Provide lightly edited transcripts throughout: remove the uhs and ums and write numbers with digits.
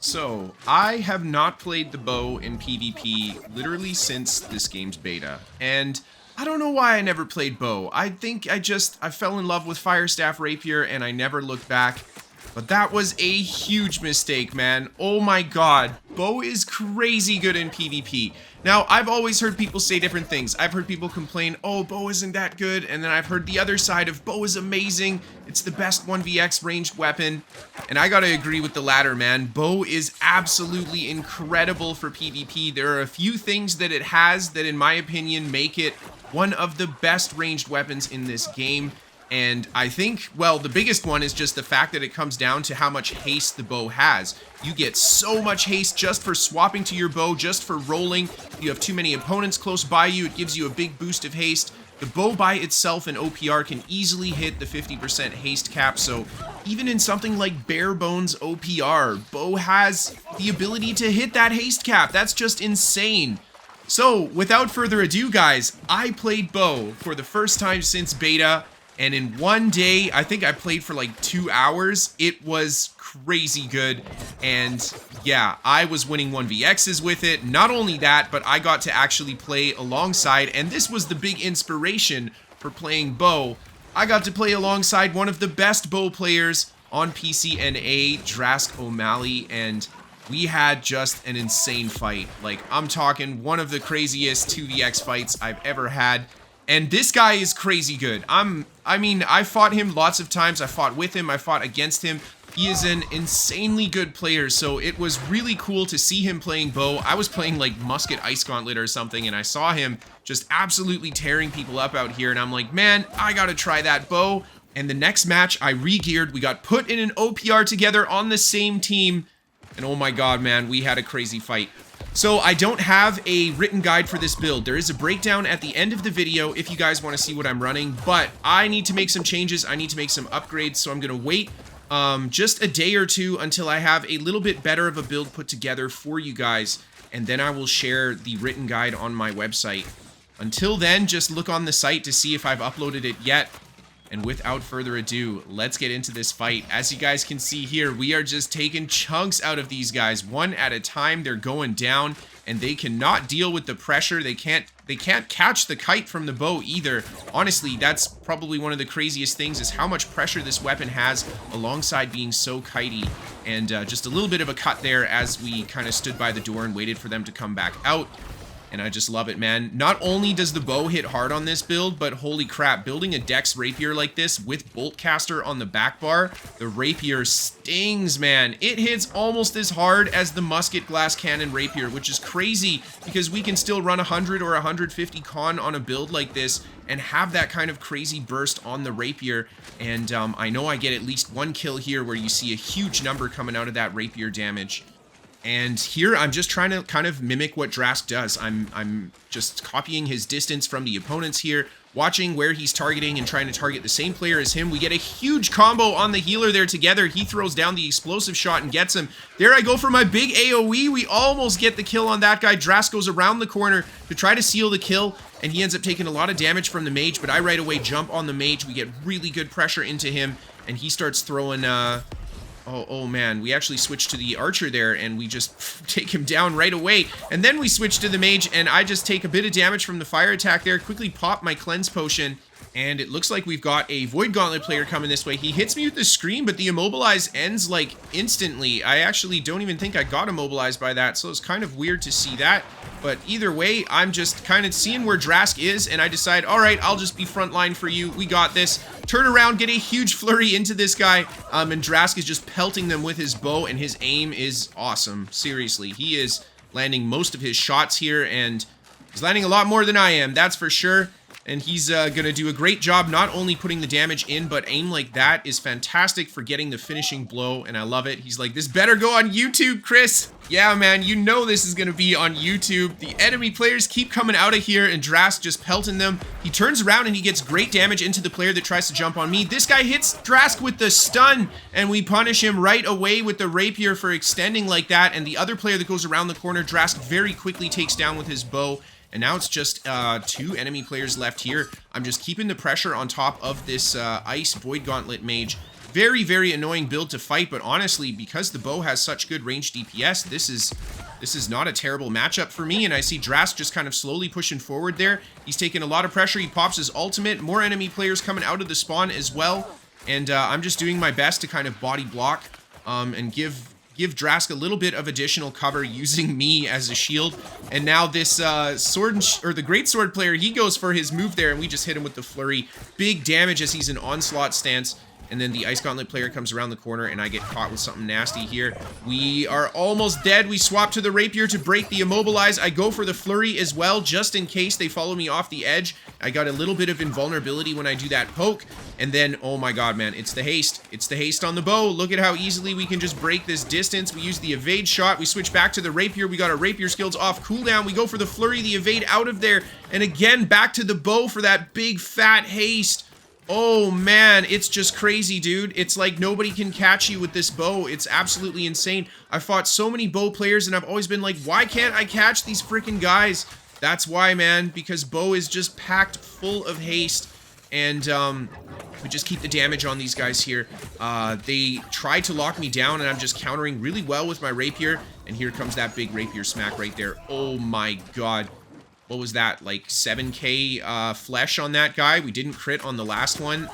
So, I have not played the bow in PvP literally since this game's beta, and I don't know why I never played bow. I think I fell in love with Firestaff Rapier and I never looked back. But that was a huge mistake, man. Oh my god. Bow is crazy good in PvP. Now, I've always heard people say different things. I've heard people complain, oh, bow isn't that good. And then I've heard the other side of bow is amazing. It's the best 1vx ranged weapon. And I gotta agree with the latter, man. Bow is absolutely incredible for PvP. There are a few things that it has that, in my opinion, make it one of the best ranged weapons in this game. And I think, well, the biggest one is just the fact that it comes down to how much haste the bow has. You get so much haste just for swapping to your bow, just for rolling. If you have too many opponents close by you, it gives you a big boost of haste. The bow by itself in OPR can easily hit the 50% haste cap, so even in something like bare bones OPR, bow has the ability to hit that haste cap. That's just insane. So, without further ado, guys, I played bow for the first time since beta. And in one day, I think I played for like 2 hours. It was crazy good. And yeah, I was winning 1vx's with it. Not only that, but I got to actually play alongside. And this was the big inspiration for playing bow. I got to play alongside one of the best bow players on PCNA, Drask O'Malley. And we had just an insane fight. Like, I'm talking one of the craziest 2vx fights I've ever had. And this guy is crazy good. I mean, I fought him lots of times. I fought with him. I fought against him. He is an insanely good player, so it was really cool to see him playing bow. I was playing like Musket Ice Gauntlet or something, and I saw him just absolutely tearing people up out here, and I'm like, man, I gotta try that bow. And the next match, I re-geared. We got put in an OPR together on the same team, and oh my god, man, we had a crazy fight. So I don't have a written guide for this build. There is a breakdown at the end of the video if you guys want to see what I'm running, but I need to make some changes. I need to make some upgrades, so I'm going to wait just a day or two until I have a little bit better of a build put together for you guys, and then I will share the written guide on my website. Until then, just look on the site to see if I've uploaded it yet. And without further ado, let's get into this fight. As you guys can see here, we are just taking chunks out of these guys. One at a time, they're going down, and they cannot deal with the pressure. They can't catch the kite from the bow either. Honestly, that's probably one of the craziest things, is how much pressure this weapon has alongside being so kitey. And just a little bit of a cut there as we kind of stood by the door and waited for them to come back out. And I just love it, man. Not only does the bow hit hard on this build, but holy crap, building a Dex Rapier like this with Boltcaster on the back bar, the Rapier stings, man. It hits almost as hard as the Musket Glass Cannon Rapier, which is crazy because we can still run 100 or 150 con on a build like this and have that kind of crazy burst on the Rapier. And I know I get at least one kill here where you see a huge number coming out of that Rapier damage. And here, I'm just trying to kind of mimic what Drask does. I'm just copying his distance from the opponents here, watching where he's targeting and trying to target the same player as him. We get a huge combo on the healer there together. He throws down the explosive shot and gets him. There I go for my big AoE. We almost get the kill on that guy. Drask goes around the corner to try to seal the kill, and he ends up taking a lot of damage from the mage, but I right away jump on the mage. We get really good pressure into him, and he starts throwing... Oh man, we actually switched to the archer there, and we just take him down right away. And then we switch to the mage, and I just take a bit of damage from the fire attack there, quickly pop my cleanse potion, and it looks like we've got a Void Gauntlet player coming this way. He hits me with the scream, but the immobilize ends like instantly. I actually don't even think I got immobilized by that, so it's kind of weird to see that. But either way, I'm just kind of seeing where Drask is, and I decide, all right, I'll just be frontline for you. We got this. Turn around, get a huge flurry into this guy, and Drask is just pelting them with his bow, and his aim is awesome. Seriously, he is landing most of his shots here, and he's landing a lot more than I am, that's for sure. And he's gonna do a great job not only putting the damage in, but aim like that is fantastic for getting the finishing blow, and I love it. He's like, this better go on YouTube, Chris. Yeah, man, you know this is gonna be on YouTube. The enemy players keep coming out of here, and Drask just pelting them. He turns around and he gets great damage into the player that tries to jump on me. This guy hits Drask with the stun, and we punish him right away with the Rapier for extending like that, and the other player that goes around the corner, Drask very quickly takes down with his bow. And now it's just 2 enemy players left here. I'm just keeping the pressure on top of this Ice Void Gauntlet mage. Very, very annoying build to fight, but honestly, because the bow has such good range DPS, this is not a terrible matchup for me, and I see Drask just kind of slowly pushing forward there. He's taking a lot of pressure. He pops his ultimate. More enemy players coming out of the spawn as well, and I'm just doing my best to kind of body block and give Drask a little bit of additional cover using me as a shield. And now this the great sword player, he goes for his move there, and we just hit him with the flurry. Big damage as he's in onslaught stance. And then the Ice Gauntlet player comes around the corner, and I get caught with something nasty here. We are almost dead. We swap to the Rapier to break the immobilize. I go for the flurry as well, just in case they follow me off the edge. I got a little bit of invulnerability when I do that poke. And then, oh my god, man, it's the haste. It's the haste on the bow. Look at how easily we can just break this distance. We use the evade shot. We switch back to the Rapier. We got our Rapier skills off cooldown. We go for the flurry, the evade out of there. And again, back to the bow for that big fat haste. Oh man, it's just crazy, dude. It's like nobody can catch you with this bow. It's absolutely insane. I've fought so many bow players and I've always been like, why can't I catch these freaking guys? That's why, man, because bow is just packed full of haste. And we just keep the damage on these guys here. They try to lock me down and I'm just countering really well with my Rapier. And here comes that big Rapier smack right there. Oh my god. What was that, like 7k flesh on that guy? We didn't crit on the last one.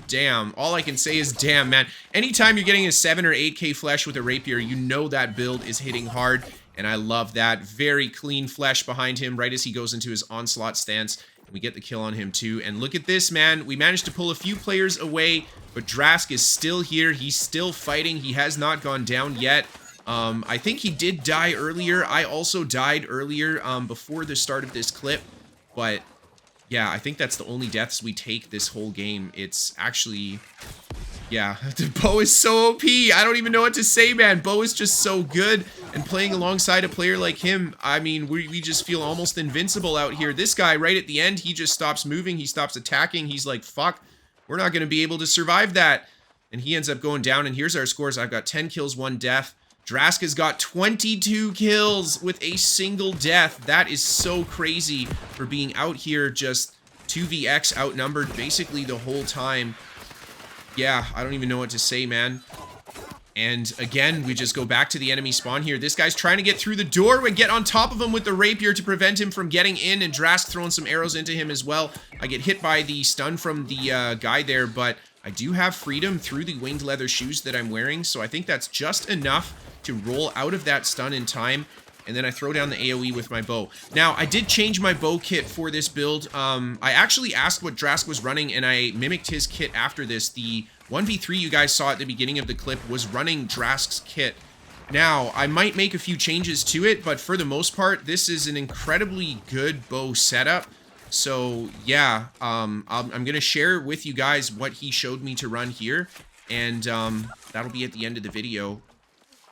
Damn, all I can say is damn, man. Anytime you're getting a 7 or 8k flesh with a Rapier, you know that build is hitting hard, and I love that. Very clean flesh behind him right as he goes into his onslaught stance. We get the kill on him too, and look at this, man. We managed to pull a few players away, but Drask is still here. He's still fighting. He has not gone down yet. I think he did die earlier. I also died earlier before the start of this clip. But, yeah, I think that's the only deaths we take this whole game. It's actually... Yeah, the bow is so OP. I don't even know what to say, man. Bow is just so good. And playing alongside a player like him, I mean, we just feel almost invincible out here. This guy, right at the end, he just stops moving. He stops attacking. He's like, fuck, we're not going to be able to survive that. And he ends up going down. And here's our scores. I've got 10 kills, 1 death. Drask has got 22 kills with a single death. That is so crazy for being out here just 2vx outnumbered basically the whole time. Yeah, I don't even know what to say, man. And again, we just go back to the enemy spawn here. This guy's trying to get through the door and get on top of him with the Rapier to prevent him from getting in, and Drask throwing some arrows into him as well. I get hit by the stun from the guy there, but I do have freedom through the winged leather shoes that I'm wearing, so I think that's just enough to roll out of that stun in time, and then I throw down the AoE with my bow. Now, I did change my bow kit for this build. I actually asked what Drask was running, and I mimicked his kit after this. The 1v3 you guys saw at the beginning of the clip was running Drask's kit. Now, I might make a few changes to it, but for the most part, this is an incredibly good bow setup. So, yeah, I'm going to share with you guys what he showed me to run here, and that'll be at the end of the video.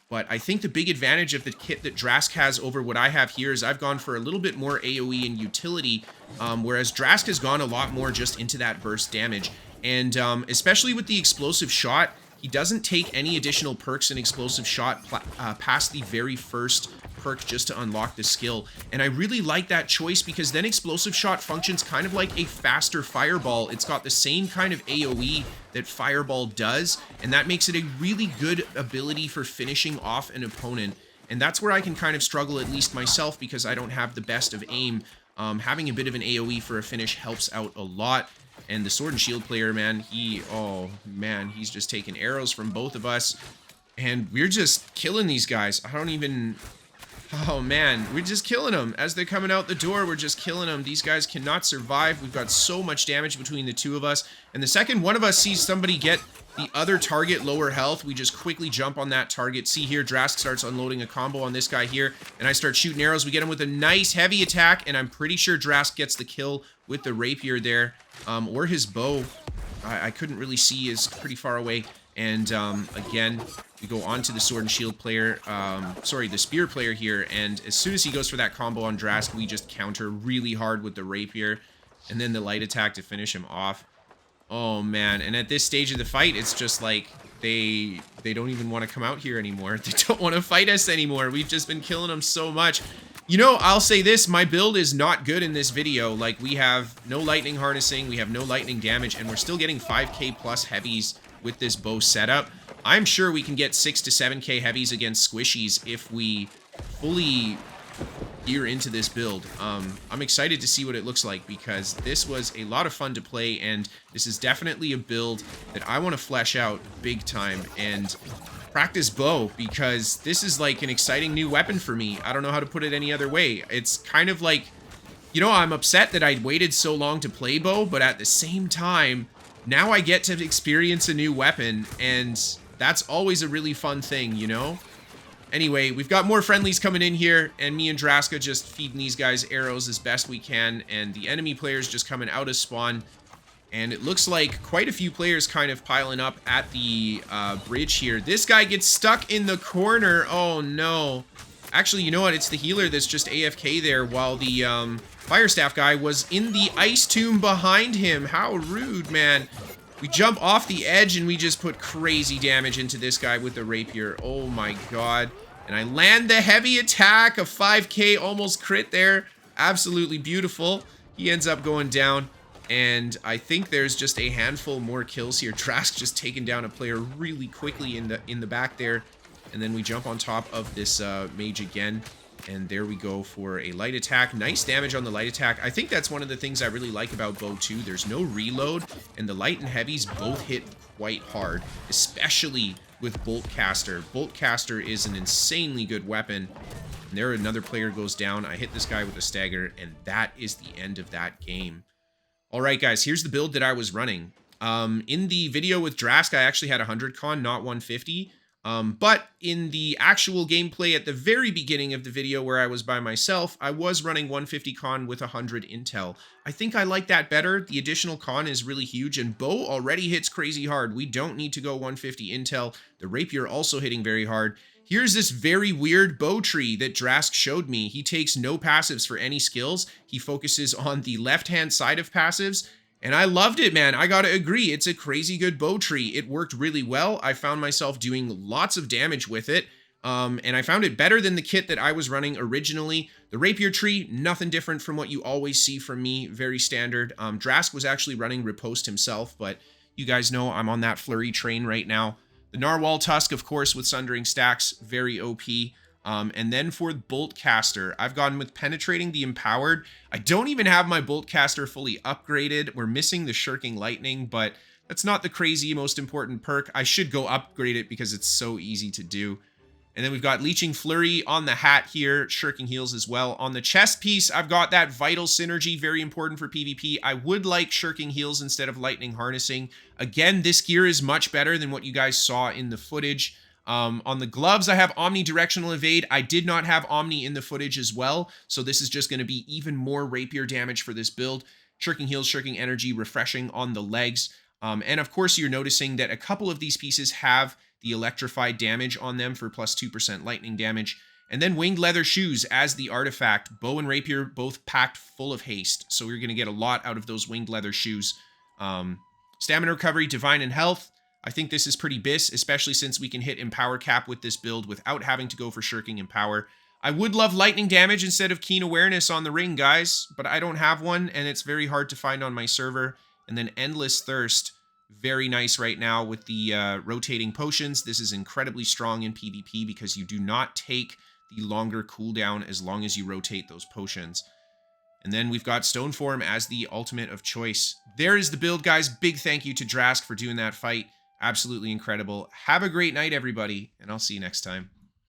But I think the big advantage of the kit that Drask has over what I have here is I've gone for a little bit more AoE and utility, whereas Drask has gone a lot more just into that burst damage. And especially with the explosive shot, he doesn't take any additional perks in explosive shot past the very first perk just to unlock the skill. And I really like that choice because then explosive shot functions kind of like a faster fireball. It's got the same kind of AoE that fireball does, and that makes it a really good ability for finishing off an opponent. And that's where I can kind of struggle, at least myself, because I don't have the best of aim. Having a bit of an AoE for a finish helps out a lot. And the sword and shield player, man, oh man, he's just taking arrows from both of us. And we're just killing these guys. Oh man, we're just killing them. As they're coming out the door, we're just killing them. These guys cannot survive. We've got so much damage between the two of us. And the second one of us sees somebody get the other target lower health, we just quickly jump on that target. See here, Drask starts unloading a combo on this guy here, and I start shooting arrows. We get him with a nice heavy attack, and I'm pretty sure Drask gets the kill with the Rapier there, or his bow. I couldn't really see, is pretty far away. And again, we go on to the sword and shield player, the spear player here, and as soon as he goes for that combo on Drask, we just counter really hard with the Rapier, and then the light attack to finish him off. Oh man, and at this stage of the fight, it's just like they don't even want to come out here anymore. They don't want to fight us anymore. We've just been killing them so much. You know, I'll say this, my build is not good in this video. Like, we have no lightning harnessing, we have no lightning damage, and we're still getting 5k plus heavies with this bow setup. I'm sure we can get 6 to 7k heavies against squishies if we fully gear into this build. I'm excited to see what it looks like because this was a lot of fun to play, and this is definitely a build that I want to flesh out big time and practice bow, because this is like an exciting new weapon for me. I don't know how to put it any other way. It's kind of like, you know, I'm upset that I waited so long to play bow, but at the same time, now I get to experience a new weapon, and that's always a really fun thing, you know? Anyway, we've got more friendlies coming in here, and me and Draska just feeding these guys arrows as best we can, and the enemy players just coming out of spawn. And it looks like quite a few players kind of piling up at the bridge here. This guy gets stuck in the corner. Oh, no. Actually, you know what? It's the healer that's just AFK there while the fire staff guy was in the ice tomb behind him. How rude, man. We jump off the edge and we just put crazy damage into this guy with the rapier. Oh, my God. And I land the heavy attack, a 5k almost crit there. Absolutely beautiful. He ends up going down. And I think there's just a handful more kills here. Trask just taking down a player really quickly in the back there. And then we jump on top of this mage again. And there we go for a light attack. Nice damage on the light attack. I think that's one of the things I really like about bow too. There's no reload, and the light and heavies both hit quite hard, especially with Boltcaster. Boltcaster is an insanely good weapon. And there another player goes down. I hit this guy with a stagger, and that is the end of that game. All right, guys, here's the build that I was running. In the video with Drask, I actually had 100 con, not 150. But in the actual gameplay at the very beginning of the video where I was by myself, I was running 150 con with 100 intel. I think I like that better. The additional con is really huge, and bow already hits crazy hard. We don't need to go 150 intel. The rapier also hitting very hard. Here's this very weird bow tree that Drask showed me. He takes no passives for any skills. He focuses on the left-hand side of passives. And I loved it, man. I gotta agree. It's a crazy good bow tree. It worked really well. I found myself doing lots of damage with it. And I found it better than the kit that I was running originally. The rapier tree, nothing different from what you always see from me. Very standard. Drask was actually running riposte himself, but you guys know I'm on that flurry train right now. The Narwhal Tusk, of course, with Sundering Stacks, very OP. And then for Boltcaster, I've gone with Penetrating the Empowered. I don't even have my Boltcaster fully upgraded. We're missing the Shirking Lightning, but that's not the crazy most important perk. I should go upgrade it because it's so easy to do. And then we've got Leeching Flurry on the hat here, Shirking Heals as well. On the chest piece, I've got that Vital Synergy, very important for PvP. I would like Shirking Heals instead of Lightning Harnessing. Again, this gear is much better than what you guys saw in the footage. On the gloves, I have Omnidirectional Evade. I did not have Omni in the footage as well, so this is just going to be even more rapier damage for this build. Shirking Heals, Shirking Energy, Refreshing on the legs. And of course, you're noticing that a couple of these pieces have the electrified damage on them for plus 2% lightning damage. And then Winged Leather Shoes as the artifact. Bow and Rapier both packed full of haste, so you're going to get a lot out of those Winged Leather Shoes. Stamina Recovery, Divine and Health. I think this is pretty bis, especially since we can hit Empower Cap with this build without having to go for Shirking Empower. I would love Lightning Damage instead of Keen Awareness on the ring, guys, but I don't have one, and it's very hard to find on my server. And then Endless Thirst, very nice right now with the rotating potions. This is incredibly strong in PvP because you do not take the longer cooldown as long as you rotate those potions. And then we've got Stoneform as the ultimate of choice. There is the build, guys. Big thank you to Drask for doing that fight. Absolutely incredible. Have a great night, everybody, and I'll see you next time.